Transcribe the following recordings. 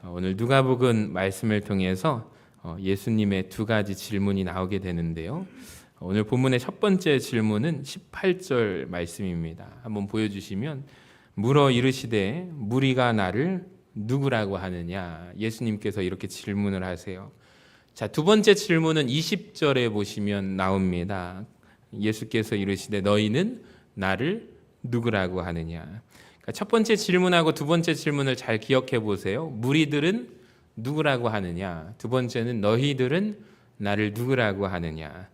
오늘 누가복음 말씀을 통해서 예수님의 두 가지 질문이 나오게 되는데요. 오늘 본문의 첫 번째 질문은 18절 말씀입니다. 한번 보여주시면 물어 이르시되 무리가 나를 누구라고 하느냐. 예수님께서 이렇게 질문을 하세요. 자, 두 번째 질문은 20절에 보시면 나옵니다. 예수께서 이르시되 너희는 나를 누구라고 하느냐. 첫 번째 질문하고 두 번째 질문을 잘 기억해 보세요. 무리들은 누구라고 하느냐. 두 번째는 너희들은 나를 누구라고 하느냐.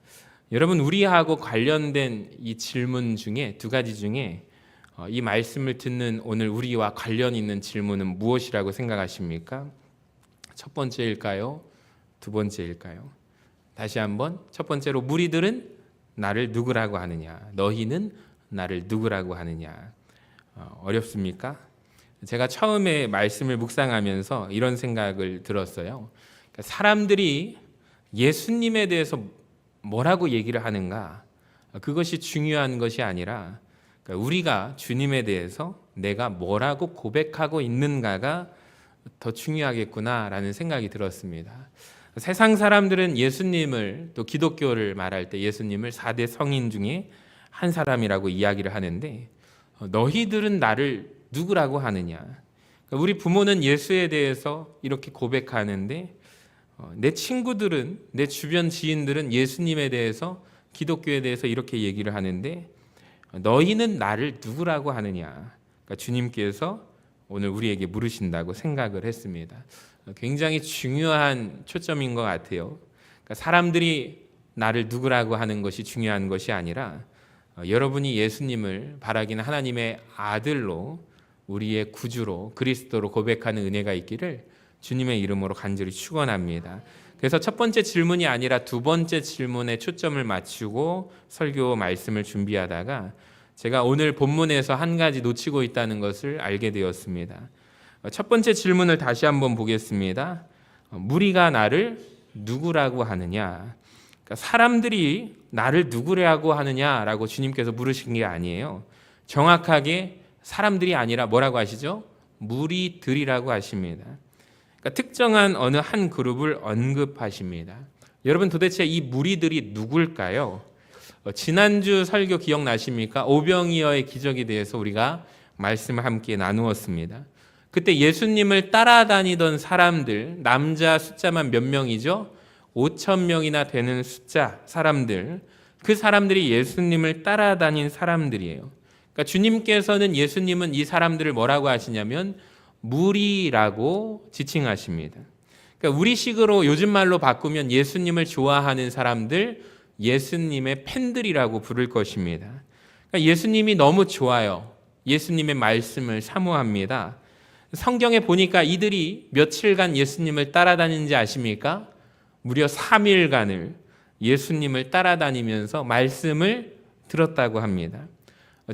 여러분, 우리하고 관련된 이 질문 중에 두 가지 중에 이 말씀을 듣는 오늘 우리와 관련 있는 질문은 무엇이라고 생각하십니까? 첫 번째일까요? 두 번째일까요? 다시 한번, 첫 번째로 무리들은 나를 누구라고 하느냐. 너희는 나를 누구라고 하느냐. 어렵습니까? 제가 처음에 말씀을 묵상하면서 이런 생각을 들었어요. 사람들이 예수님에 대해서 뭐라고 얘기를 하는가, 그것이 중요한 것이 아니라 우리가 주님에 대해서 내가 뭐라고 고백하고 있는가가 더 중요하겠구나라는 생각이 들었습니다. 세상 사람들은 예수님을, 또 기독교를 말할 때 예수님을 4대 성인 중에 한 사람이라고 이야기를 하는데, 너희들은 나를 누구라고 하느냐. 우리 부모는 예수에 대해서 이렇게 고백하는데, 내 친구들은, 내 주변 지인들은 예수님에 대해서, 기독교에 대해서 이렇게 얘기를 하는데, 너희는 나를 누구라고 하느냐. 그러니까 주님께서 오늘 우리에게 물으신다고 생각을 했습니다. 굉장히 중요한 초점인 것 같아요. 그러니까 사람들이 나를 누구라고 하는 것이 중요한 것이 아니라, 여러분이 예수님을 바라기는 하나님의 아들로, 우리의 구주로, 그리스도로 고백하는 은혜가 있기를 주님의 이름으로 간절히 축원합니다. 그래서 첫 번째 질문이 아니라 두 번째 질문에 초점을 맞추고 설교 말씀을 준비하다가 제가 오늘 본문에서 한 가지 놓치고 있다는 것을 알게 되었습니다. 첫 번째 질문을 다시 한번 보겠습니다. 무리가 나를 누구라고 하느냐. 그러니까 사람들이 나를 누구라고 하느냐라고 주님께서 물으신 게 아니에요. 정확하게 사람들이 아니라 뭐라고 하시죠? 무리들이라고 하십니다. 그러니까 특정한 어느 한 그룹을 언급하십니다. 여러분, 도대체 이 무리들이 누굴까요? 지난주 설교 기억나십니까? 오병이어의 기적에 대해서 우리가 말씀을 함께 나누었습니다. 그때 예수님을 따라다니던 사람들, 남자 숫자만 몇 명이죠? 5,000명이나 되는 숫자 사람들, 그 사람들이 예수님을 따라다닌 사람들이에요. 그러니까 주님께서는 예수님은 이 사람들을 뭐라고 하시냐면 무리라고 지칭하십니다. 그러니까 우리식으로 요즘 말로 바꾸면 예수님을 좋아하는 사람들, 예수님의 팬들이라고 부를 것입니다. 그러니까 예수님이 너무 좋아요. 예수님의 말씀을 사모합니다. 성경에 보니까 이들이 며칠간 예수님을 따라다니는지 아십니까? 무려 3일간을 예수님을 따라다니면서 말씀을 들었다고 합니다.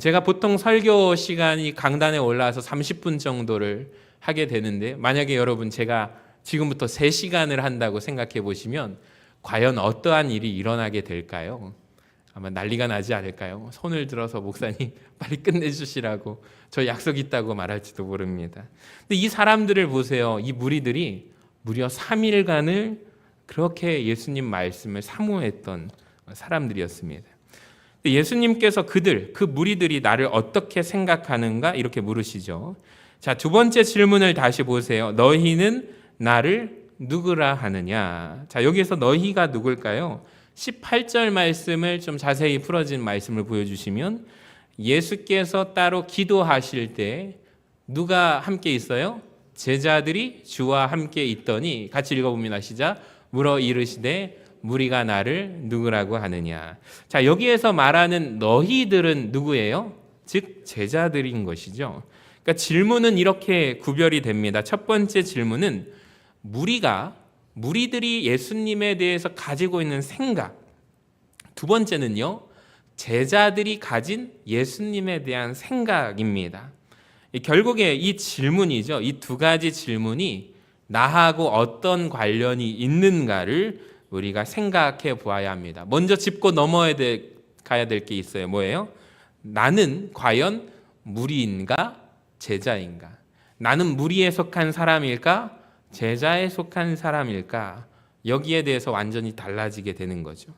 제가 보통 설교 시간이 강단에 올라와서 30분 정도를 하게 되는데, 만약에 여러분 제가 지금부터 3시간을 한다고 생각해 보시면 과연 어떠한 일이 일어나게 될까요? 아마 난리가 나지 않을까요? 손을 들어서 목사님 빨리 끝내주시라고, 저 약속 있다고 말할지도 모릅니다. 근데 이 사람들을 보세요. 이 무리들이 무려 3일간을 그렇게 예수님 말씀을 사모했던 사람들이었습니다. 예수님께서 그 무리들이 나를 어떻게 생각하는가 이렇게 물으시죠. 자, 두 번째 질문을 다시 보세요. 너희는 나를 누구라 하느냐. 자, 여기에서 너희가 누굴까요? 18절 말씀을 좀 자세히 풀어진 말씀을 보여주시면, 예수께서 따로 기도하실 때 누가 함께 있어요? 제자들이 주와 함께 있더니, 같이 읽어봅니다. 시작. 물어 이르시되 무리가 나를 누구라고 하느냐. 자, 여기에서 말하는 너희들은 누구예요? 즉 제자들인 것이죠. 그러니까 질문은 이렇게 구별이 됩니다. 첫 번째 질문은 무리들이 예수님에 대해서 가지고 있는 생각. 두 번째는요, 제자들이 가진 예수님에 대한 생각입니다. 결국에 이 질문이죠. 이 두 가지 질문이 나하고 어떤 관련이 있는가를 우리가 생각해 보아야 합니다. 먼저 짚고 가야 될 게 있어요. 뭐예요? 나는 과연 무리인가 제자인가? 나는 무리에 속한 사람일까 제자에 속한 사람일까? 여기에 대해서 완전히 달라지게 되는 거죠.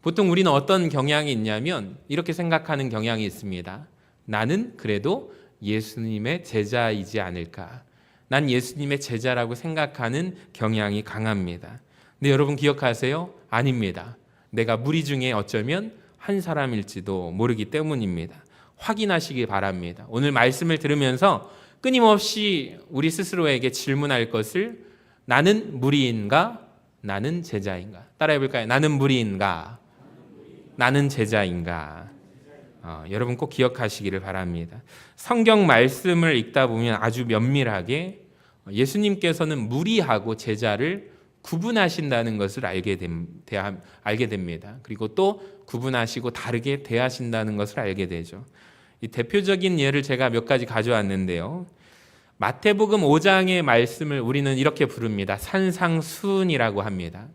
보통 우리는 어떤 경향이 있냐면 이렇게 생각하는 경향이 있습니다. 나는 그래도 예수님의 제자이지 않을까? 난 예수님의 제자라고 생각하는 경향이 강합니다. 근데 여러분 기억하세요? 아닙니다. 내가 무리 중에 어쩌면 한 사람일지도 모르기 때문입니다. 확인하시기 바랍니다. 오늘 말씀을 들으면서 끊임없이 우리 스스로에게 질문할 것을 나는 무리인가? 나는 제자인가? 따라해 볼까요? 나는 무리인가? 나는 제자인가? 여러분 꼭 기억하시기를 바랍니다. 성경 말씀을 읽다 보면 아주 면밀하게 예수님께서는 무리하고 제자를 구분하신다는 것을 알게 됩니다. 그리고 또 구분하시고 다르게 대하신다는 것을 알게 되죠. 이 대표적인 예를 제가 몇 가지 가져왔는데요. 마태복음 5장의 말씀을 우리는 이렇게 부릅니다. 산상수훈이라고 합니다.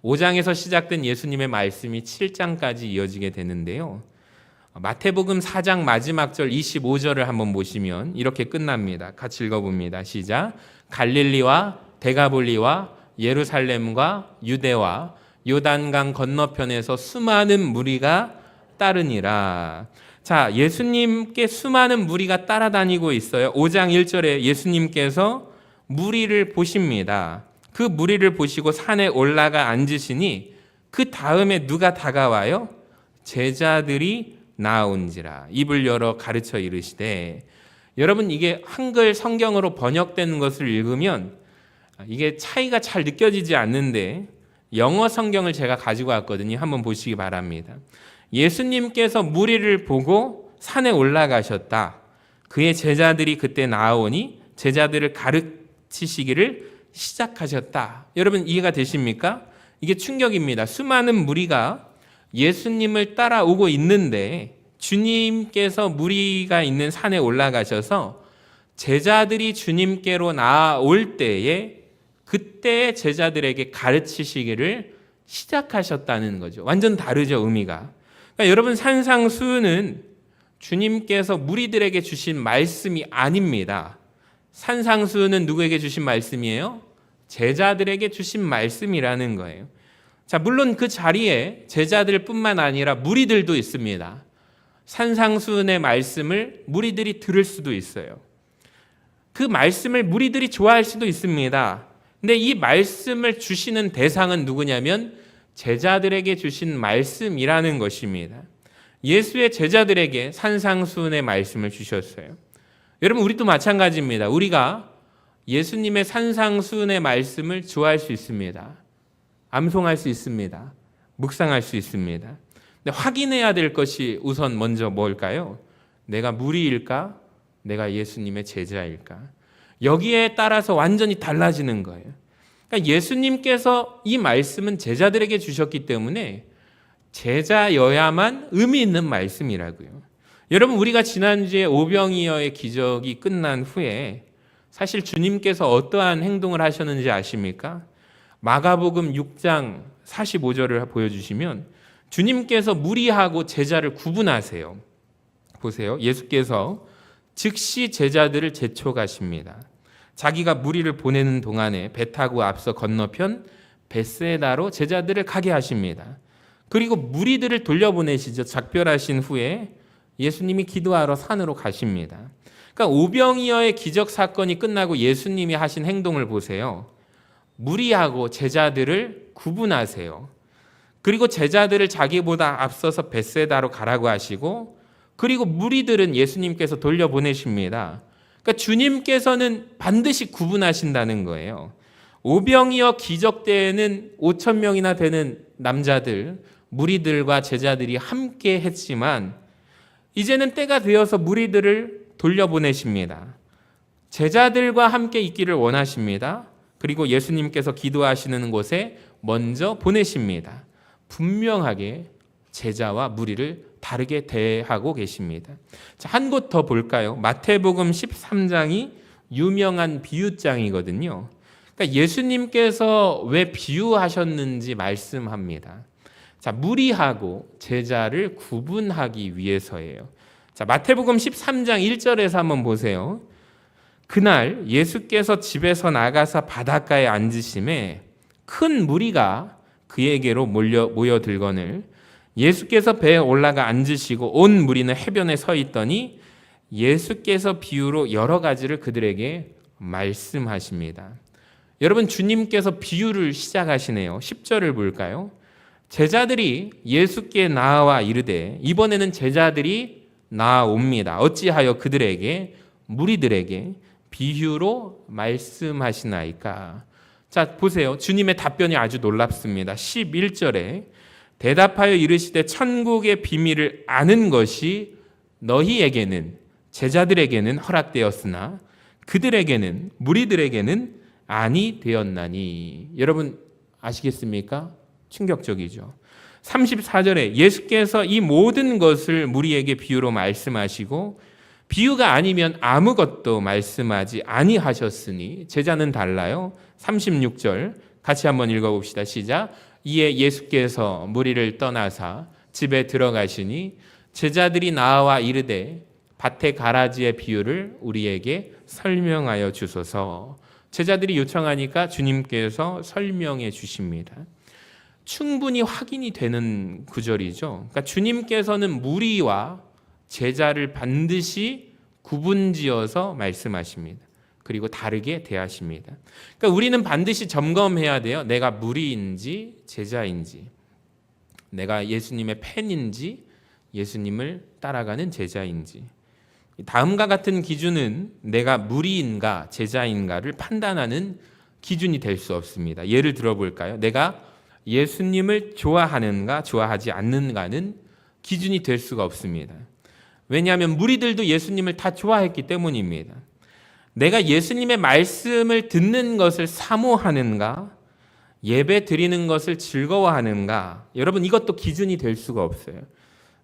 5장에서 시작된 예수님의 말씀이 7장까지 이어지게 되는데요. 마태복음 4장 마지막 절 25절을 한번 보시면 이렇게 끝납니다. 같이 읽어봅니다. 시작. 갈릴리와 데가볼리와 예루살렘과 유대와 요단강 건너편에서 수많은 무리가 따르니라. 자, 예수님께 수많은 무리가 따라다니고 있어요. 5장 1절에 예수님께서 무리를 보십니다. 그 무리를 보시고 산에 올라가 앉으시니 그 다음에 누가 다가와요? 제자들이 나온지라. 입을 열어 가르쳐 이르시되. 여러분 이게 한글 성경으로 번역된 것을 읽으면 이게 차이가 잘 느껴지지 않는데 영어 성경을 제가 가지고 왔거든요. 한번 보시기 바랍니다. 예수님께서 무리를 보고 산에 올라가셨다. 그의 제자들이 그때 나오니 제자들을 가르치시기를 시작하셨다. 여러분 이해가 되십니까? 이게 충격입니다. 수많은 무리가 예수님을 따라오고 있는데 주님께서 무리가 있는 산에 올라가셔서 제자들이 주님께로 나올 때에 그때 제자들에게 가르치시기를 시작하셨다는 거죠. 완전 다르죠, 의미가. 그러니까 여러분 산상수훈은 주님께서 무리들에게 주신 말씀이 아닙니다. 산상수훈은 누구에게 주신 말씀이에요? 제자들에게 주신 말씀이라는 거예요. 자, 물론 그 자리에 제자들뿐만 아니라 무리들도 있습니다. 산상수훈의 말씀을 무리들이 들을 수도 있어요. 그 말씀을 무리들이 좋아할 수도 있습니다. 근데 이 말씀을 주시는 대상은 누구냐면 제자들에게 주신 말씀이라는 것입니다. 예수의 제자들에게 산상수훈의 말씀을 주셨어요. 여러분 우리도 마찬가지입니다. 우리가 예수님의 산상수훈의 말씀을 좋아할 수 있습니다. 암송할 수 있습니다. 묵상할 수 있습니다. 근데 확인해야 될 것이 우선 먼저 뭘까요? 내가 무리일까? 내가 예수님의 제자일까? 여기에 따라서 완전히 달라지는 거예요. 그러니까 예수님께서 이 말씀은 제자들에게 주셨기 때문에 제자여야만 의미 있는 말씀이라고요. 여러분 우리가 지난주에 오병이어의 기적이 끝난 후에 사실 주님께서 어떠한 행동을 하셨는지 아십니까? 마가복음 6장 45절을 보여주시면 주님께서 무리하고 제자를 구분하세요. 보세요. 예수께서 즉시 제자들을 재촉하십니다. 자기가 무리를 보내는 동안에 배 타고 앞서 건너편 벳세다로 제자들을 가게 하십니다. 그리고 무리들을 돌려보내시죠. 작별하신 후에 예수님이 기도하러 산으로 가십니다. 그러니까 오병이어의 기적 사건이 끝나고 예수님이 하신 행동을 보세요. 무리하고 제자들을 구분하세요. 그리고 제자들을 자기보다 앞서서 벳세다로 가라고 하시고 그리고 무리들은 예수님께서 돌려보내십니다. 그러니까 주님께서는 반드시 구분하신다는 거예요. 오병이어 기적 때에는 5,000명이나 되는 남자들, 무리들과 제자들이 함께 했지만 이제는 때가 되어서 무리들을 돌려보내십니다. 제자들과 함께 있기를 원하십니다. 그리고 예수님께서 기도하시는 곳에 먼저 보내십니다. 분명하게 제자와 무리를 다르게 대하고 계십니다. 자, 한 곳 더 볼까요? 마태복음 13장이 유명한 비유장이거든요. 그러니까 예수님께서 왜 비유하셨는지 말씀합니다. 자, 무리하고 제자를 구분하기 위해서예요. 자, 마태복음 13장 1절에서 한번 보세요. 그날 예수께서 집에서 나가서 바닷가에 앉으심에 큰 무리가 그에게로 모여들거늘 예수께서 배에 올라가 앉으시고 온 무리는 해변에 서 있더니 예수께서 비유로 여러 가지를 그들에게 말씀하십니다. 여러분, 주님께서 비유를 시작하시네요. 10절을 볼까요? 제자들이 예수께 나와 이르되, 이번에는 제자들이 나옵니다. 어찌하여 그들에게, 무리들에게 비유로 말씀하시나이까? 자, 보세요. 주님의 답변이 아주 놀랍습니다. 11절에 대답하여 이르시되 천국의 비밀을 아는 것이 너희에게는, 제자들에게는 허락되었으나 그들에게는, 무리들에게는 아니 되었나니. 여러분 아시겠습니까? 충격적이죠. 34절에 예수께서 이 모든 것을 무리에게 비유로 말씀하시고 비유가 아니면 아무것도 말씀하지 아니하셨으니 제자는 달라요. 36절 같이 한번 읽어봅시다. 시작. 이에 예수께서 무리를 떠나사 집에 들어가시니 제자들이 나와 이르되 밭의 가라지의 비유를 우리에게 설명하여 주소서. 제자들이 요청하니까 주님께서 설명해 주십니다. 충분히 확인이 되는 구절이죠. 그러니까 주님께서는 무리와 제자를 반드시 구분지어서 말씀하십니다. 그리고 다르게 대하십니다. 그러니까 우리는 반드시 점검해야 돼요. 내가 무리인지 제자인지, 내가 예수님의 팬인지 예수님을 따라가는 제자인지. 다음과 같은 기준은 내가 무리인가 제자인가를 판단하는 기준이 될 수 없습니다. 예를 들어볼까요? 내가 예수님을 좋아하는가 좋아하지 않는가는 기준이 될 수가 없습니다. 왜냐하면 무리들도 예수님을 다 좋아했기 때문입니다. 내가 예수님의 말씀을 듣는 것을 사모하는가, 예배 드리는 것을 즐거워하는가, 여러분 이것도 기준이 될 수가 없어요.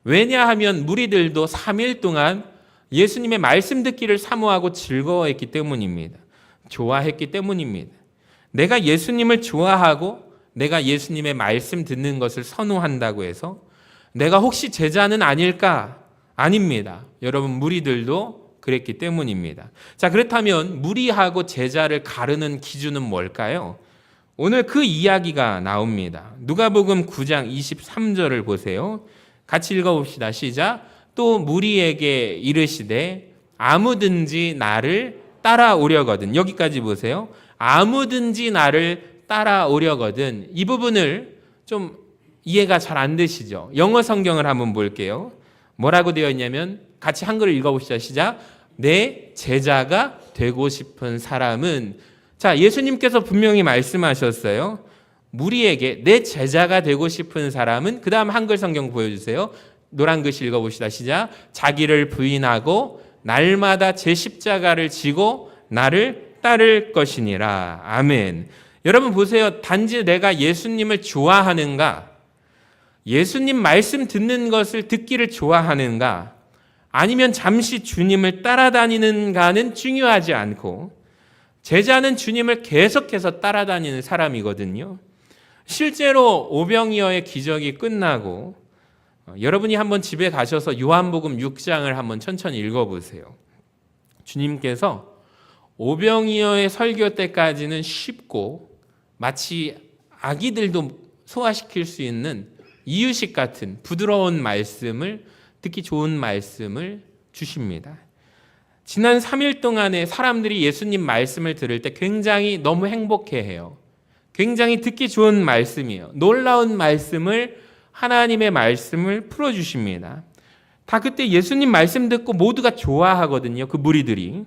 왜냐하면 무리들도 3일 동안 예수님의 말씀 듣기를 사모하고 즐거워했기 때문입니다. 좋아했기 때문입니다. 내가 예수님을 좋아하고 내가 예수님의 말씀 듣는 것을 선호한다고 해서 내가 혹시 제자는 아닐까? 아닙니다. 여러분 무리들도 그랬기 때문입니다. 자, 그렇다면 무리하고 제자를 가르는 기준은 뭘까요? 오늘 그 이야기가 나옵니다. 누가복음 9장 23절을 보세요. 같이 읽어봅시다. 시작. 또 무리에게 이르시되 아무든지 나를 따라오려거든. 여기까지 보세요. 아무든지 나를 따라오려거든. 이 부분을 좀 이해가 잘 안 되시죠? 영어 성경을 한번 볼게요. 뭐라고 되어 있냐면 같이 한글을 읽어봅시다. 시작. 내 제자가 되고 싶은 사람은, 자, 예수님께서 분명히 말씀하셨어요. 무리에게 내 제자가 되고 싶은 사람은, 그 다음 한글 성경 보여주세요. 노란 글씨 읽어봅시다. 시작. 자기를 부인하고 날마다 제 십자가를 지고 나를 따를 것이니라. 아멘. 여러분 보세요. 단지 내가 예수님을 좋아하는가, 예수님 말씀 듣는 것을 듣기를 좋아하는가, 아니면 잠시 주님을 따라다니는가는 중요하지 않고, 제자는 주님을 계속해서 따라다니는 사람이거든요. 실제로 오병이어의 기적이 끝나고 여러분이 한번 집에 가셔서 요한복음 6장을 한번 천천히 읽어보세요. 주님께서 오병이어의 설교 때까지는 쉽고 마치 아기들도 소화시킬 수 있는 이유식 같은 부드러운 말씀을, 듣기 좋은 말씀을 주십니다. 지난 3일 동안에 사람들이 예수님 말씀을 들을 때 굉장히 너무 행복해해요. 굉장히 듣기 좋은 말씀이에요. 놀라운 말씀을, 하나님의 말씀을 풀어주십니다. 다 그때 예수님 말씀 듣고 모두가 좋아하거든요. 그 무리들이.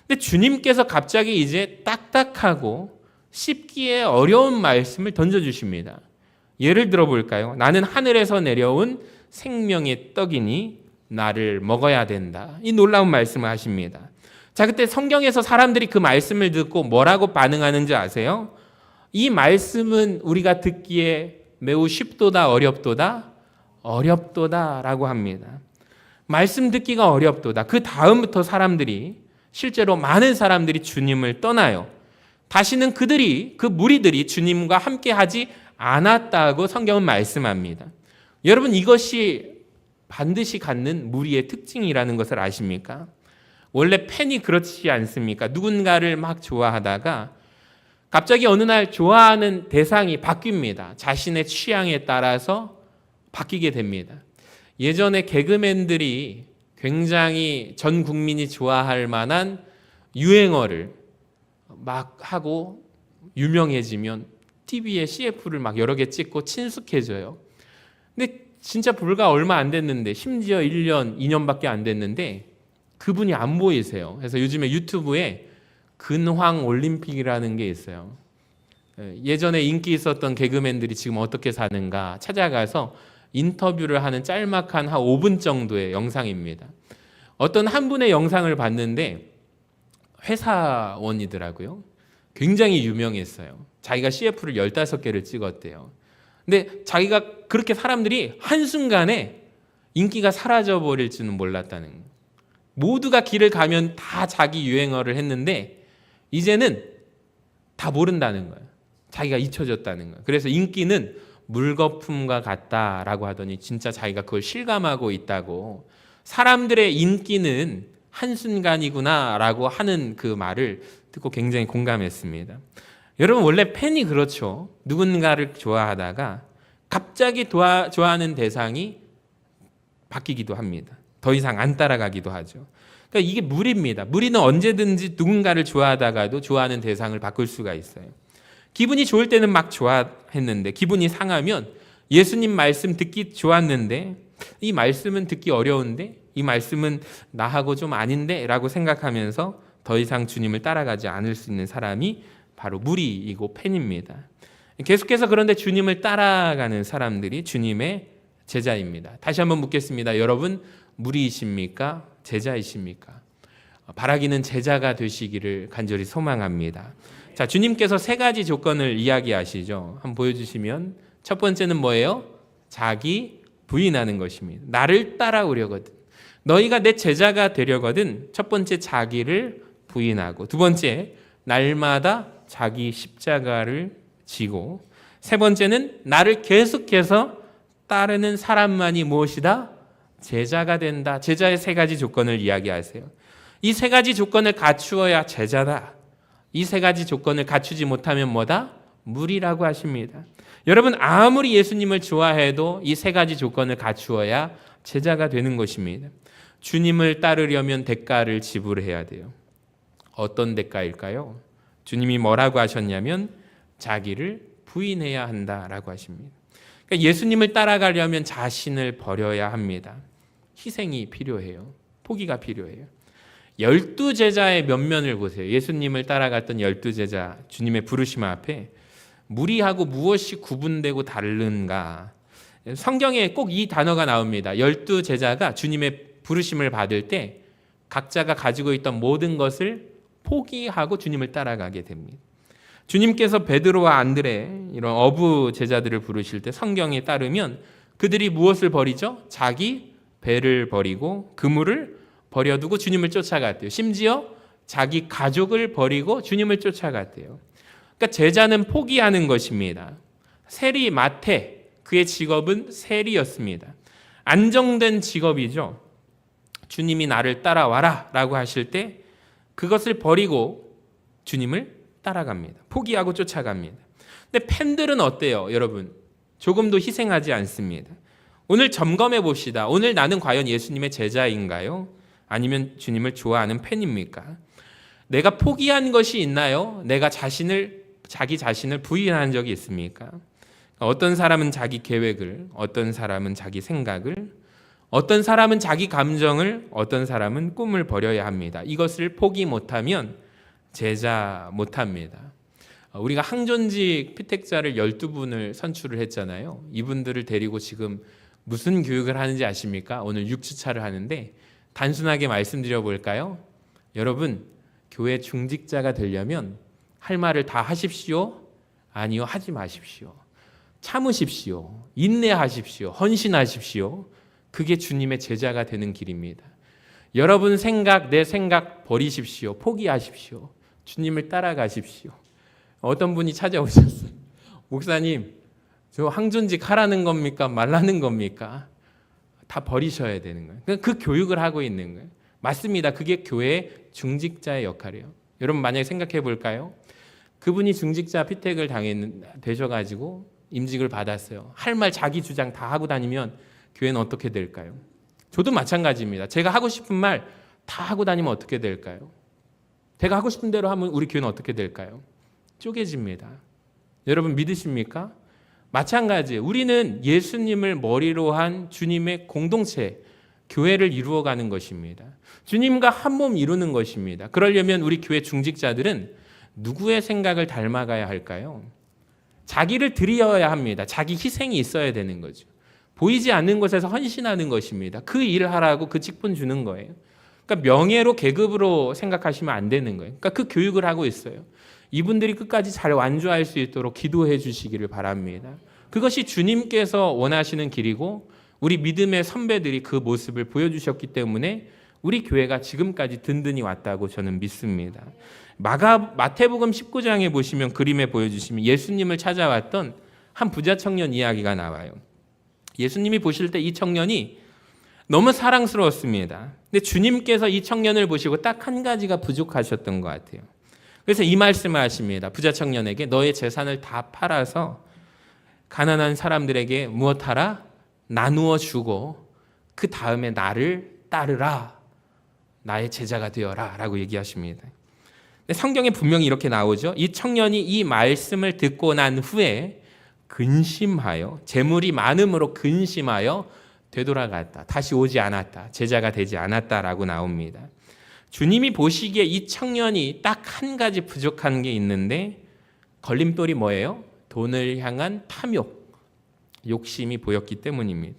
근데 주님께서 갑자기 이제 딱딱하고 씹기에 어려운 말씀을 던져주십니다. 예를 들어볼까요? 나는 하늘에서 내려온 생명의 떡이니 나를 먹어야 된다. 이 놀라운 말씀을 하십니다. 자, 그때 성경에서 사람들이 그 말씀을 듣고 뭐라고 반응하는지 아세요? 이 말씀은 우리가 듣기에 매우 쉽도다 어렵도다? 어렵도다 라고 합니다. 말씀 듣기가 어렵도다. 그 다음부터 사람들이, 실제로 많은 사람들이 주님을 떠나요. 다시는 그 무리들이 주님과 함께하지 않았다고 성경은 말씀합니다. 여러분 이것이 반드시 갖는 무리의 특징이라는 것을 아십니까? 원래 팬이 그렇지 않습니까? 누군가를 막 좋아하다가 갑자기 어느 날 좋아하는 대상이 바뀝니다. 자신의 취향에 따라서 바뀌게 됩니다. 예전에 개그맨들이 굉장히 전 국민이 좋아할 만한 유행어를 막 하고 유명해지면 TV에 CF를 막 여러 개 찍고 친숙해져요. 근데 진짜 불과 얼마 안 됐는데, 심지어 1년, 2년밖에 안 됐는데 그분이 안 보이세요. 그래서 요즘에 유튜브에 근황 올림픽이라는 게 있어요. 예전에 인기 있었던 개그맨들이 지금 어떻게 사는가 찾아가서 인터뷰를 하는 짤막한 한 5분 정도의 영상입니다. 어떤 한 분의 영상을 봤는데 회사원이더라고요. 굉장히 유명했어요. 자기가 CF를 15개를 찍었대요. 근데 자기가 그렇게 사람들이 한순간에 인기가 사라져버릴 줄은 몰랐다는 거예요. 모두가 길을 가면 다 자기 유행어를 했는데 이제는 다 모른다는 거예요. 자기가 잊혀졌다는 거예요. 그래서 인기는 물거품과 같다라고 하더니 진짜 자기가 그걸 실감하고 있다고, 사람들의 인기는 한순간이구나라고 하는 그 말을 듣고 굉장히 공감했습니다. 여러분, 원래 팬이 그렇죠. 누군가를 좋아하다가 갑자기 좋아하는 대상이 바뀌기도 합니다. 더 이상 안 따라가기도 하죠. 그러니까 이게 무리입니다. 무리는 언제든지 누군가를 좋아하다가도 좋아하는 대상을 바꿀 수가 있어요. 기분이 좋을 때는 막 좋아했는데 기분이 상하면 예수님 말씀 듣기 좋았는데 이 말씀은 듣기 어려운데, 이 말씀은 나하고 좀 아닌데 라고 생각하면서 더 이상 주님을 따라가지 않을 수 있는 사람이 바로 무리이고 팬입니다. 계속해서 그런데 주님을 따라가는 사람들이 주님의 제자입니다. 다시 한번 묻겠습니다. 여러분, 무리이십니까? 제자이십니까? 바라기는 제자가 되시기를 간절히 소망합니다. 자, 주님께서 3가지 조건을 이야기하시죠. 한번 보여주시면, 첫 번째는 뭐예요? 자기 부인하는 것입니다. 나를 따라오려거든, 너희가 내 제자가 되려거든 첫 번째 자기를 부인하고, 두 번째 날마다 자기 십자가를 지고, 세 번째는 나를 계속해서 따르는 사람만이 무엇이다? 제자가 된다. 제자의 3가지 조건을 이야기하세요. 이 3가지 조건을 갖추어야 제자다. 이 3가지 조건을 갖추지 못하면 뭐다? 무리라고 하십니다. 여러분, 아무리 예수님을 좋아해도 이 3가지 조건을 갖추어야 제자가 되는 것입니다. 주님을 따르려면 대가를 지불해야 돼요. 어떤 대가일까요? 주님이 뭐라고 하셨냐면 자기를 부인해야 한다라고 하십니다. 그러니까 예수님을 따라가려면 자신을 버려야 합니다. 희생이 필요해요. 포기가 필요해요. 12제자의 면면을 보세요. 예수님을 따라갔던 12제자, 주님의 부르심 앞에 무리하고 무엇이 구분되고 다른가? 성경에 꼭 이 단어가 나옵니다. 12제자가 주님의 부르심을 받을 때 각자가 가지고 있던 모든 것을 포기하고 주님을 따라가게 됩니다. 주님께서 베드로와 안드레, 이런 어부 제자들을 부르실 때 성경에 따르면 그들이 무엇을 버리죠? 자기 배를 버리고 그물을 버려두고 주님을 쫓아갔대요. 심지어 자기 가족을 버리고 주님을 쫓아갔대요. 그러니까 제자는 포기하는 것입니다. 세리 마태, 그의 직업은 세리였습니다. 안정된 직업이죠. 주님이 나를 따라와라 라고 하실 때 그것을 버리고 주님을 따라갑니다. 포기하고 쫓아갑니다. 근데 팬들은 어때요, 여러분? 조금도 희생하지 않습니다. 오늘 점검해 봅시다. 오늘 나는 과연 예수님의 제자인가요? 아니면 주님을 좋아하는 팬입니까? 내가 포기한 것이 있나요? 내가 자기 자신을 부인한 적이 있습니까? 어떤 사람은 자기 계획을, 어떤 사람은 자기 생각을, 어떤 사람은 자기 감정을, 어떤 사람은 꿈을 버려야 합니다. 이것을 포기 못하면 제자 못합니다. 우리가 항존직 피택자를 12분을 선출을 했잖아요. 이분들을 데리고 지금 무슨 교육을 하는지 아십니까? 오늘 6주차를 하는데 단순하게 말씀드려 볼까요? 여러분, 교회 중직자가 되려면 할 말을 다 하십시오? 아니요, 하지 마십시오. 참으십시오. 인내하십시오. 헌신하십시오. 그게 주님의 제자가 되는 길입니다. 여러분 생각, 내 생각 버리십시오. 포기하십시오. 주님을 따라가십시오. 어떤 분이 찾아오셨어요. 목사님, 저 항존직 하라는 겁니까? 말라는 겁니까? 다 버리셔야 되는 거예요. 그 교육을 하고 있는 거예요. 맞습니다. 그게 교회의 중직자의 역할이에요. 여러분 만약에 생각해 볼까요? 그분이 중직자 피택을 되셔가지고 임직을 받았어요. 할 말 자기 주장 다 하고 다니면 교회는 어떻게 될까요? 저도 마찬가지입니다. 제가 하고 싶은 말 다 하고 다니면 어떻게 될까요? 제가 하고 싶은 대로 하면 우리 교회는 어떻게 될까요? 쪼개집니다. 여러분 믿으십니까? 마찬가지예요. 우리는 예수님을 머리로 한 주님의 공동체, 교회를 이루어가는 것입니다. 주님과 한 몸 이루는 것입니다. 그러려면 우리 교회 중직자들은 누구의 생각을 닮아가야 할까요? 자기를 드려야 합니다. 자기 희생이 있어야 되는 거죠. 보이지 않는 곳에서 헌신하는 것입니다. 그 일을 하라고 그 직분 주는 거예요. 그러니까 명예로 계급으로 생각하시면 안 되는 거예요. 그러니까 그 교육을 하고 있어요. 이분들이 끝까지 잘 완주할 수 있도록 기도해 주시기를 바랍니다. 그것이 주님께서 원하시는 길이고 우리 믿음의 선배들이 그 모습을 보여주셨기 때문에 우리 교회가 지금까지 든든히 왔다고 저는 믿습니다. 마태복음 19장에 보시면 그림에 보여주시면 예수님을 찾아왔던 한 부자 청년 이야기가 나와요. 예수님이 보실 때 이 청년이 너무 사랑스러웠습니다. 근데 주님께서 이 청년을 보시고 딱 한 가지가 부족하셨던 것 같아요. 그래서 이 말씀을 하십니다. 부자 청년에게 너의 재산을 다 팔아서 가난한 사람들에게 무엇하라? 나누어 주고 그 다음에 나를 따르라. 나의 제자가 되어라 라고 얘기하십니다. 근데 성경에 분명히 이렇게 나오죠. 이 청년이 이 말씀을 듣고 난 후에 근심하여 재물이 많음으로 근심하여 되돌아갔다. 다시 오지 않았다. 제자가 되지 않았다라고 나옵니다. 주님이 보시기에 이 청년이 딱 한 가지 부족한 게 있는데 걸림돌이 뭐예요? 돈을 향한 탐욕, 욕심이 보였기 때문입니다.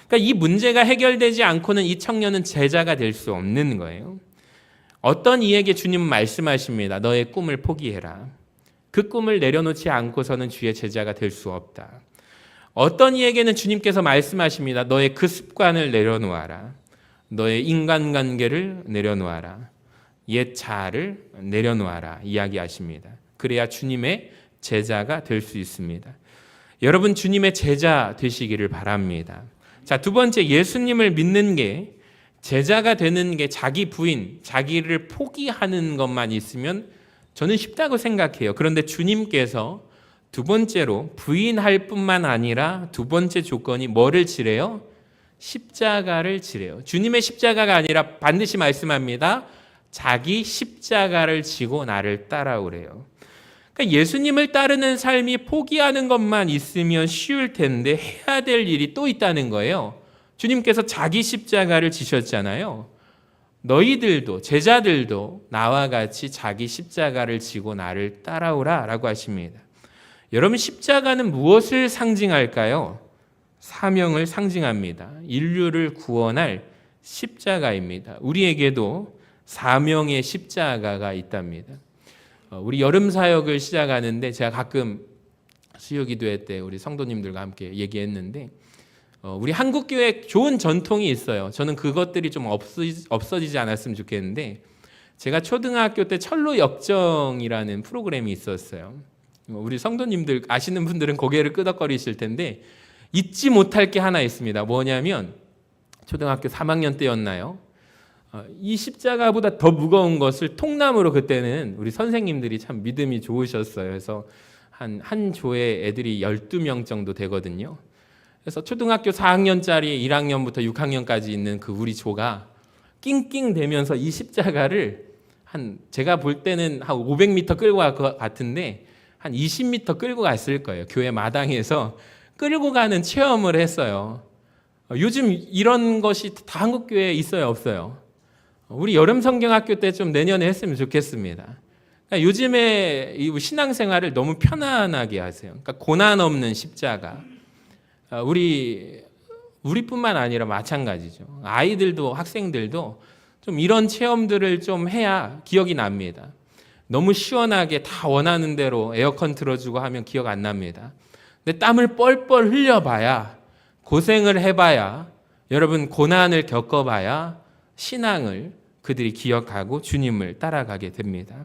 그러니까 이 문제가 해결되지 않고는 이 청년은 제자가 될 수 없는 거예요. 어떤 이에게 주님은 말씀하십니다. 너의 꿈을 포기해라. 그 꿈을 내려놓지 않고서는 주의 제자가 될 수 없다. 어떤 이에게는 주님께서 말씀하십니다. 너의 그 습관을 내려놓아라. 너의 인간관계를 내려놓아라. 옛 자아를 내려놓아라. 이야기하십니다. 그래야 주님의 제자가 될 수 있습니다. 여러분 주님의 제자 되시기를 바랍니다. 자, 두 번째 예수님을 믿는 게 제자가 되는 게 자기 부인, 자기를 포기하는 것만 있으면 저는 쉽다고 생각해요. 그런데 주님께서 두 번째로 부인할 뿐만 아니라 두 번째 조건이 뭐를 지래요? 십자가를 지래요. 주님의 십자가가 아니라 반드시 말씀합니다. 자기 십자가를 지고 나를 따라오래요. 그러니까 예수님을 따르는 삶이 포기하는 것만 있으면 쉬울 텐데 해야 될 일이 또 있다는 거예요. 주님께서 자기 십자가를 지셨잖아요. 너희들도 제자들도 나와 같이 자기 십자가를 지고 나를 따라오라 라고 하십니다. 여러분 십자가는 무엇을 상징할까요? 사명을 상징합니다. 인류를 구원할 십자가입니다. 우리에게도 사명의 십자가가 있답니다. 우리 여름 사역을 시작하는데 제가 가끔 수요기도회 때 우리 성도님들과 함께 얘기했는데 우리 한국교회 좋은 전통이 있어요. 저는 그것들이 좀 없어지지 않았으면 좋겠는데 제가 초등학교 때 철로 역정이라는 프로그램이 있었어요. 우리 성도님들 아시는 분들은 고개를 끄덕거리실 텐데 잊지 못할 게 하나 있습니다. 뭐냐면 초등학교 3학년 때였나요? 이 십자가보다 더 무거운 것을 통나무로 그때는 우리 선생님들이 참 믿음이 좋으셨어요. 그래서 한 조에 애들이 12명 정도 되거든요. 그래서 초등학교 4학년짜리 1학년부터 6학년까지 있는 그 우리 조가 낑낑대면서 이 십자가를 제가 볼 때는 한 500m 끌고 갈 것 같은데 한 20m 끌고 갔을 거예요. 교회 마당에서 끌고 가는 체험을 했어요. 요즘 이런 것이 다 한국교회에 있어요, 없어요? 우리 여름 성경학교 때 좀 내년에 했으면 좋겠습니다. 그러니까 요즘에 이 신앙생활을 너무 편안하게 하세요. 그러니까 고난 없는 십자가. 우리뿐만 아니라 마찬가지죠. 아이들도 학생들도 좀 이런 체험들을 좀 해야 기억이 납니다. 너무 시원하게 다 원하는 대로 에어컨 틀어주고 하면 기억 안 납니다. 근데 땀을 뻘뻘 흘려봐야, 고생을 해봐야, 여러분 고난을 겪어봐야 신앙을 그들이 기억하고 주님을 따라가게 됩니다.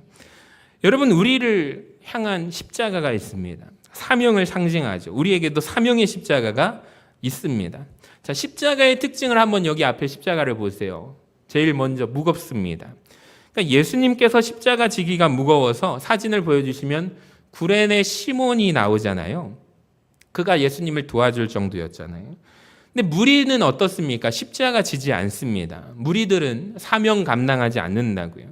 여러분 우리를 향한 십자가가 있습니다. 사명을 상징하죠. 우리에게도 사명의 십자가가 있습니다. 자, 십자가의 특징을 한번 여기 앞에 십자가를 보세요. 제일 먼저 무겁습니다. 그러니까 예수님께서 십자가 지기가 무거워서 사진을 보여주시면 구레네 시몬이 나오잖아요. 그가 예수님을 도와줄 정도였잖아요. 근데 무리는 어떻습니까? 십자가 지지 않습니다. 무리들은 사명 감당하지 않는다고요.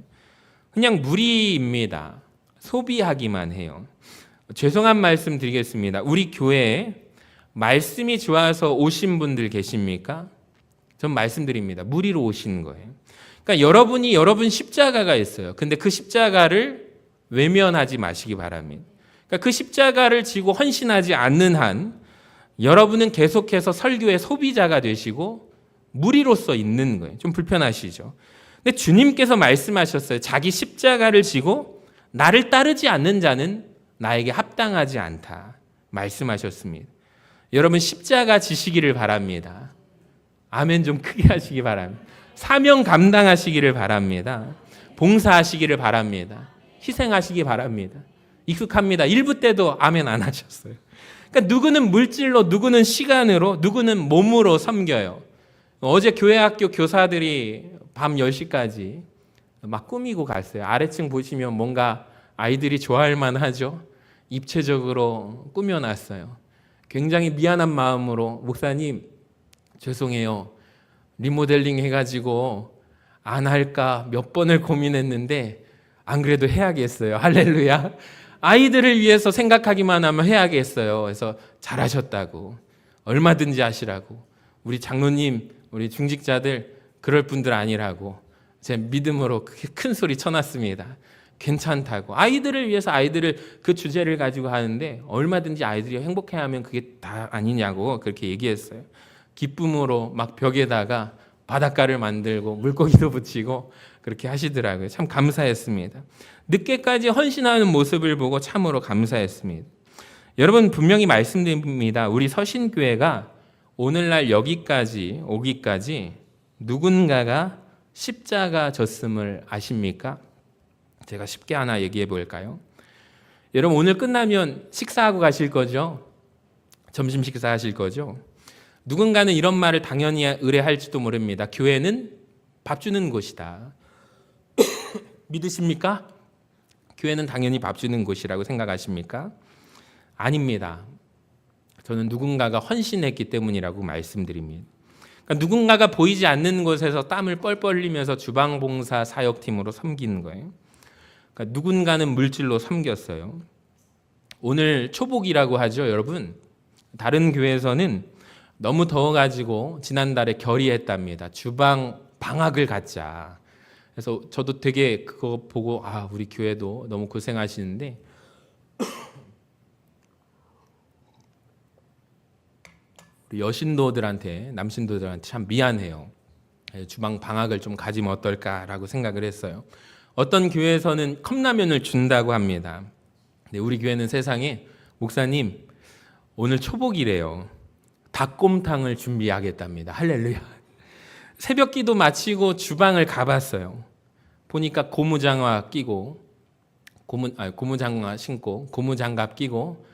그냥 무리입니다. 소비하기만 해요. 죄송한 말씀 드리겠습니다. 우리 교회에 말씀이 좋아서 오신 분들 계십니까? 전 말씀드립니다. 무리로 오신 거예요. 그러니까 여러분 십자가가 있어요. 근데 그 십자가를 외면하지 마시기 바랍니다. 그러니까 그 십자가를 지고 헌신하지 않는 한 여러분은 계속해서 설교의 소비자가 되시고 무리로서 있는 거예요. 좀 불편하시죠? 근데 주님께서 말씀하셨어요. 자기 십자가를 지고 나를 따르지 않는 자는 나에게 합당하지 않다 말씀하셨습니다. 여러분 십자가 지시기를 바랍니다. 아멘 좀 크게 하시기 바랍니다. 사명 감당하시기를 바랍니다. 봉사하시기를 바랍니다. 희생하시기 바랍니다. 익숙합니다. 1부 때도 아멘 안 하셨어요. 그러니까 누구는 물질로, 누구는 시간으로, 누구는 몸으로 섬겨요. 어제 교회학교 교사들이 밤 10시까지 막 꾸미고 갔어요. 아래층 보시면 뭔가 아이들이 좋아할 만하죠. 입체적으로 꾸며놨어요. 굉장히 미안한 마음으로 목사님 죄송해요. 리모델링 해가지고 안 할까 몇 번을 고민했는데 안 그래도 해야겠어요. 할렐루야. 아이들을 위해서 생각하기만 하면 해야겠어요. 그래서 잘하셨다고. 얼마든지 하시라고. 우리 장로님, 우리 중직자들 그럴 분들 아니라고. 제 믿음으로 큰 소리 쳐놨습니다. 괜찮다고. 아이들을 위해서 아이들을 그 주제를 가지고 하는데 얼마든지 아이들이 행복해하면 그게 다 아니냐고 그렇게 얘기했어요. 기쁨으로 막 벽에다가 바닷가를 만들고 물고기도 붙이고 그렇게 하시더라고요. 참 감사했습니다. 늦게까지 헌신하는 모습을 보고 참으로 감사했습니다. 여러분 분명히 말씀드립니다. 우리 서신교회가 오늘날 여기까지 오기까지 누군가가 십자가 졌음을 아십니까? 제가 쉽게 하나 얘기해 볼까요? 여러분 오늘 끝나면 식사하고 가실 거죠? 점심 식사하실 거죠? 누군가는 이런 말을 당연히 의뢰할지도 모릅니다. 교회는 밥 주는 곳이다. 믿으십니까? 교회는 당연히 밥 주는 곳이라고 생각하십니까? 아닙니다. 저는 누군가가 헌신했기 때문이라고 말씀드립니다. 그러니까 누군가가 보이지 않는 곳에서 땀을 뻘뻘 흘리면서 주방봉사 사역팀으로 섬기는 거예요. 그러니까 누군가는 물질로 섬겼어요. 오늘 초복이라고 하죠, 여러분. 다른 교회에서는 너무 더워가지고 지난달에 결의했답니다. 주방 방학을 갖자. 그래서 저도 되게 그거 보고 우리 교회도 너무 고생하시는데 우리 여신도들한테 남신도들한테 참 미안해요. 주방 방학을 좀 가지면 어떨까라고 생각을 했어요. 어떤 교회에서는 컵라면을 준다고 합니다. 근데 우리 교회는 세상에 목사님 오늘 초복이래요. 닭곰탕을 준비하겠답니다. 할렐루야. 새벽 기도 마치고 주방을 가봤어요. 보니까 고무장화 끼고 고무장화 신고 고무장갑 끼고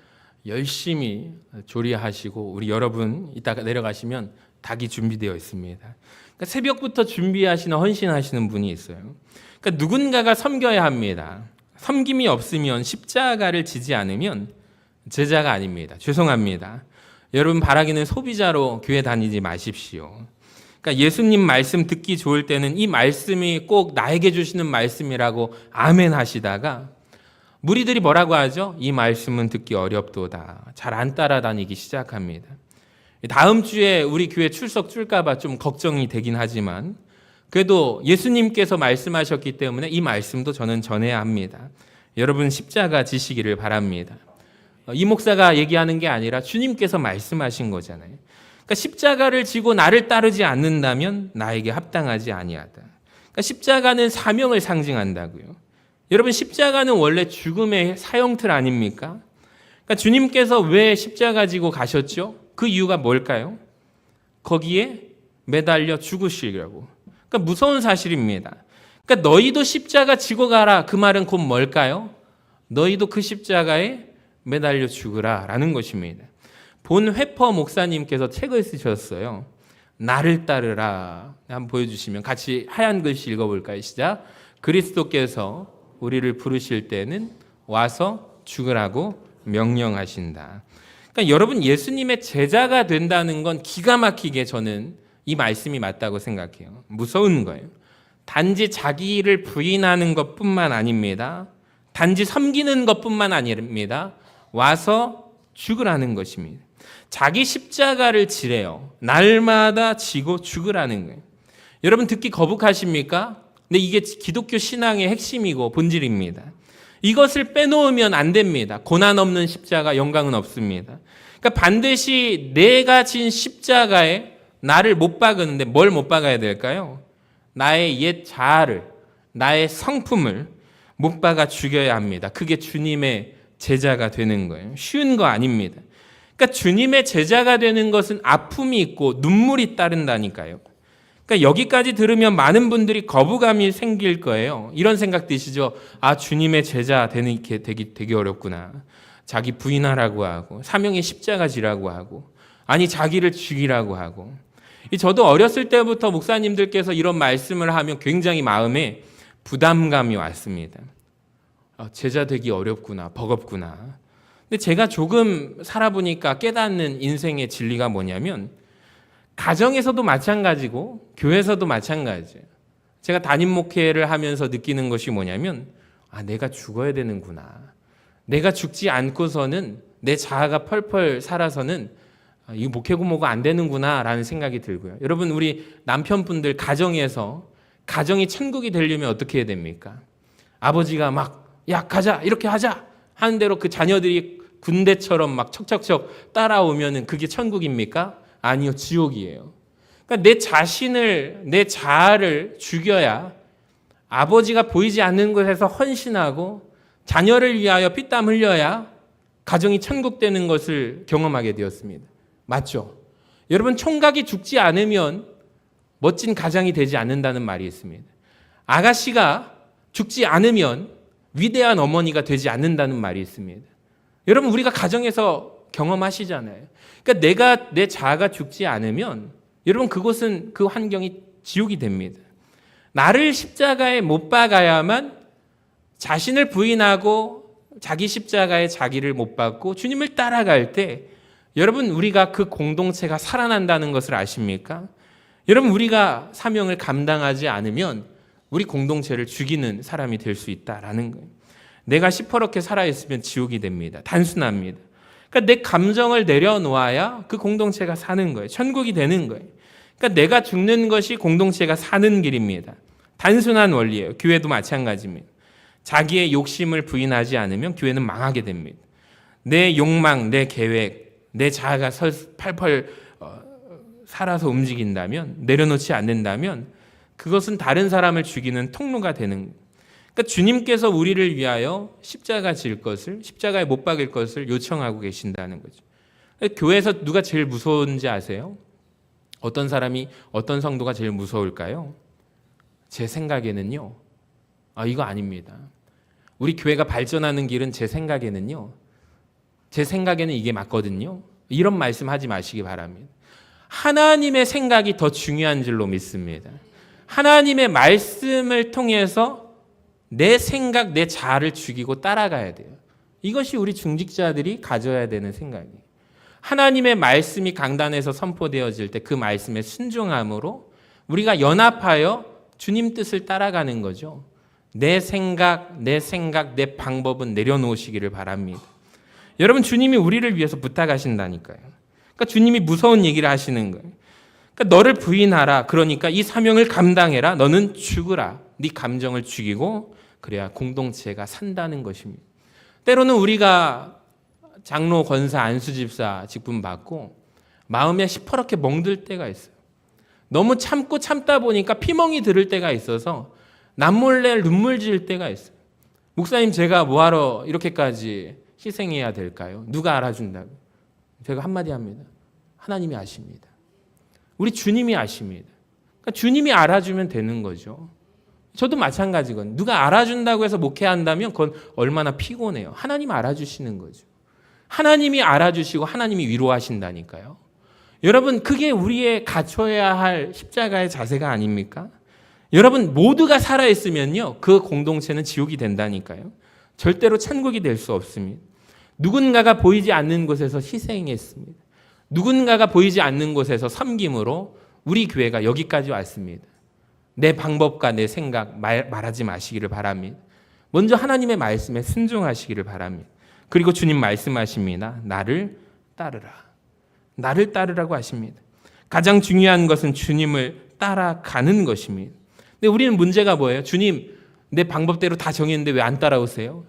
열심히 조리하시고 우리 여러분 이따가 내려가시면 닭이 준비되어 있습니다. 그러니까 새벽부터 준비하시는 헌신하시는 분이 있어요. 그러니까 누군가가 섬겨야 합니다. 섬김이 없으면 십자가를 지지 않으면 제자가 아닙니다. 죄송합니다. 여러분 바라기는 소비자로 교회 다니지 마십시오. 그러니까 예수님 말씀 듣기 좋을 때는 이 말씀이 꼭 나에게 주시는 말씀이라고 아멘 하시다가 무리들이 뭐라고 하죠? 이 말씀은 듣기 어렵도다. 잘 안 따라다니기 시작합니다. 다음 주에 우리 교회 출석 줄까 봐 좀 걱정이 되긴 하지만 그래도 예수님께서 말씀하셨기 때문에 이 말씀도 저는 전해야 합니다. 여러분 십자가 지시기를 바랍니다. 이 목사가 얘기하는 게 아니라 주님께서 말씀하신 거잖아요. 그러니까 십자가를 지고 나를 따르지 않는다면 나에게 합당하지 아니하다. 그러니까 십자가는 사명을 상징한다고요. 여러분 십자가는 원래 죽음의 사형틀 아닙니까? 그러니까 주님께서 왜 십자가 지고 가셨죠? 그 이유가 뭘까요? 거기에 매달려 죽으시려고. 그러니까 무서운 사실입니다. 그러니까 너희도 십자가 지고 가라. 그 말은 곧 뭘까요? 너희도 그 십자가에 매달려 죽으라 라는 것입니다. 본 회퍼 목사님께서 책을 쓰셨어요. 나를 따르라. 한번 보여주시면 같이 하얀 글씨 읽어볼까요? 시작. 그리스도께서 우리를 부르실 때는 와서 죽으라고 명령하신다. 그러니까 여러분, 예수님의 제자가 된다는 건 기가 막히게 저는 이 말씀이 맞다고 생각해요. 무서운 거예요. 단지 자기를 부인하는 것뿐만 아닙니다. 단지 섬기는 것뿐만 아닙니다. 와서 죽으라는 것입니다. 자기 십자가를 지래요. 날마다 지고 죽으라는 거예요. 여러분, 듣기 거북하십니까? 근데 이게 기독교 신앙의 핵심이고 본질입니다. 이것을 빼놓으면 안 됩니다. 고난 없는 십자가, 영광은 없습니다. 그러니까 반드시 내가 진 십자가에 나를 못 박았는데 뭘 못 박아야 될까요? 나의 옛 자아를, 나의 성품을 못 박아 죽여야 합니다. 그게 주님의 제자가 되는 거예요. 쉬운 거 아닙니다. 그러니까 주님의 제자가 되는 것은 아픔이 있고 눈물이 따른다니까요. 그러니까 여기까지 들으면 많은 분들이 거부감이 생길 거예요. 이런 생각 드시죠? 아, 주님의 제자 되는 게 되게 어렵구나. 자기 부인하라고 하고, 사명의 십자가 지라고 하고, 아니 자기를 죽이라고 하고. 저도 어렸을 때부터 목사님들께서 이런 말씀을 하면 굉장히 마음에 부담감이 왔습니다. 제자 되기 어렵구나, 버겁구나. 근데 제가 조금 살아보니까 깨닫는 인생의 진리가 뭐냐면, 가정에서도 마찬가지고 교회에서도 마찬가지예요. 제가 담임 목회를 하면서 느끼는 것이 뭐냐면, 내가 죽어야 되는구나. 내가 죽지 않고서는 내 자아가 펄펄 살아서는 이 목회 부모가 안 되는구나 라는 생각이 들고요. 여러분, 우리 남편분들 가정에서 가정이 천국이 되려면 어떻게 해야 됩니까? 아버지가 막 야 가자 이렇게 하자 하는 대로 그 자녀들이 군대처럼 막 척척척 따라오면은 그게 천국입니까? 아니요, 지옥이에요. 그러니까 내 자신을, 내 자아를 죽여야 아버지가 보이지 않는 곳에서 헌신하고 자녀를 위하여 피땀 흘려야 가정이 천국 되는 것을 경험하게 되었습니다. 맞죠? 여러분, 총각이 죽지 않으면 멋진 가장이 되지 않는다는 말이 있습니다. 아가씨가 죽지 않으면 위대한 어머니가 되지 않는다는 말이 있습니다. 여러분, 우리가 가정에서 경험하시잖아요. 그러니까 내 자아가 죽지 않으면 여러분, 그곳은, 그 환경이 지옥이 됩니다. 나를 십자가에 못 박아야만 자신을 부인하고 자기 십자가에 자기를 못 박고 주님을 따라갈 때 여러분, 우리가 그 공동체가 살아난다는 것을 아십니까? 여러분, 우리가 사명을 감당하지 않으면 우리 공동체를 죽이는 사람이 될 수 있다라는 거예요. 내가 시퍼렇게 살아있으면 지옥이 됩니다. 단순합니다. 그러니까 내 감정을 내려놓아야 그 공동체가 사는 거예요. 천국이 되는 거예요. 그러니까 내가 죽는 것이 공동체가 사는 길입니다. 단순한 원리예요. 교회도 마찬가지입니다. 자기의 욕심을 부인하지 않으면 교회는 망하게 됩니다. 내 욕망, 내 계획, 내 자아가 팔팔 살아서 움직인다면, 내려놓지 않는다면 그것은 다른 사람을 죽이는 통로가 되는 거예요. 그러니까 주님께서 우리를 위하여 십자가 질 것을, 십자가에 못 박일 것을 요청하고 계신다는 거죠. 교회에서 누가 제일 무서운지 아세요? 어떤 사람이, 어떤 성도가 제일 무서울까요? 제 생각에는요, 이거 아닙니다. 우리 교회가 발전하는 길은 제 생각에는 이게 맞거든요. 이런 말씀 하지 마시기 바랍니다. 하나님의 생각이 더 중요한 줄로 믿습니다. 하나님의 말씀을 통해서 내 생각, 내 자아를 죽이고 따라가야 돼요. 이것이 우리 중직자들이 가져야 되는 생각이에요. 하나님의 말씀이 강단에서 선포되어질 때 그 말씀에 순종함으로 우리가 연합하여 주님 뜻을 따라가는 거죠. 내 생각, 내 방법은 내려놓으시기를 바랍니다. 여러분, 주님이 우리를 위해서 부탁하신다니까요. 그러니까 주님이 무서운 얘기를 하시는 거예요. 그러니까 너를 부인하라. 그러니까 이 사명을 감당해라. 너는 죽으라. 네 감정을 죽이고 그래야 공동체가 산다는 것입니다. 때로는 우리가 장로, 권사, 안수집사 직분 받고 마음에 시퍼렇게 멍들 때가 있어요. 너무 참고 참다 보니까 피멍이 들을 때가 있어서 남몰래 눈물 지을 때가 있어요. 목사님, 제가 뭐하러 이렇게까지 희생해야 될까요? 누가 알아준다고? 제가 한마디 합니다. 하나님이 아십니다. 우리 주님이 아십니다. 그러니까 주님이 알아주면 되는 거죠. 저도 마찬가지거든요. 누가 알아준다고 해서 목회한다면 그건 얼마나 피곤해요. 하나님 알아주시는 거죠. 하나님이 알아주시고 하나님이 위로하신다니까요. 여러분, 그게 우리의 갖춰야 할 십자가의 자세가 아닙니까? 여러분, 모두가 살아있으면요, 그 공동체는 지옥이 된다니까요. 절대로 천국이 될 수 없습니다. 누군가가 보이지 않는 곳에서 희생했습니다. 누군가가 보이지 않는 곳에서 섬김으로 우리 교회가 여기까지 왔습니다. 내 방법과 내 생각 말하지 마시기를 바랍니다. 먼저 하나님의 말씀에 순종하시기를 바랍니다. 그리고 주님 말씀하십니다. 나를 따르라. 나를 따르라고 하십니다. 가장 중요한 것은 주님을 따라가는 것입니다. 근데 우리는 문제가 뭐예요? 주님, 내 방법대로 다 정했는데 왜 안 따라오세요?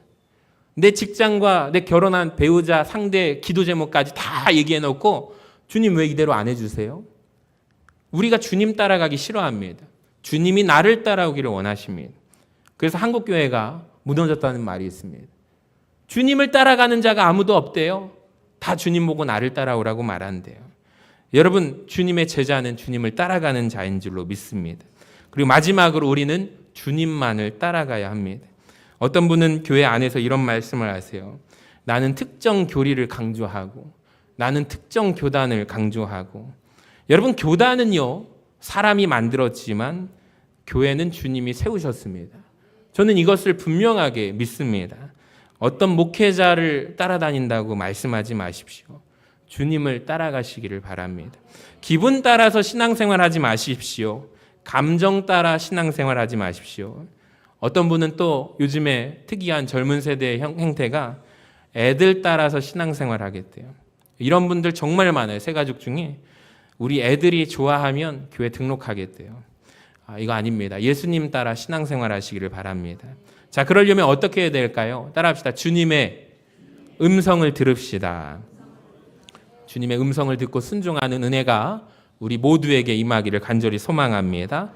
내 직장과 내 결혼한 배우자, 상대, 기도 제목까지 다 얘기해 놓고 주님 왜 이대로 안 해주세요? 우리가 주님 따라가기 싫어합니다. 주님이 나를 따라오기를 원하십니다. 그래서 한국교회가 무너졌다는 말이 있습니다. 주님을 따라가는 자가 아무도 없대요. 다 주님 보고 나를 따라오라고 말한대요. 여러분, 주님의 제자는 주님을 따라가는 자인 줄로 믿습니다. 그리고 마지막으로 우리는 주님만을 따라가야 합니다. 어떤 분은 교회 안에서 이런 말씀을 하세요. 나는 특정 교리를 강조하고 나는 특정 교단을 강조하고. 여러분, 교단은요, 사람이 만들었지만 교회는 주님이 세우셨습니다. 저는 이것을 분명하게 믿습니다. 어떤 목회자를 따라다닌다고 말씀하지 마십시오. 주님을 따라가시기를 바랍니다. 기분 따라서 신앙생활하지 마십시오. 감정 따라 신앙생활하지 마십시오. 어떤 분은 또 요즘에 특이한 젊은 세대의 행태가 애들 따라서 신앙생활하겠대요. 이런 분들 정말 많아요. 새가족 중에. 우리 애들이 좋아하면 교회 등록하겠대요. 이거 아닙니다. 예수님 따라 신앙생활 하시기를 바랍니다. 자, 그러려면 어떻게 해야 될까요? 따라합시다. 주님의 음성을 들읍시다. 주님의 음성을 듣고 순종하는 은혜가 우리 모두에게 임하기를 간절히 소망합니다.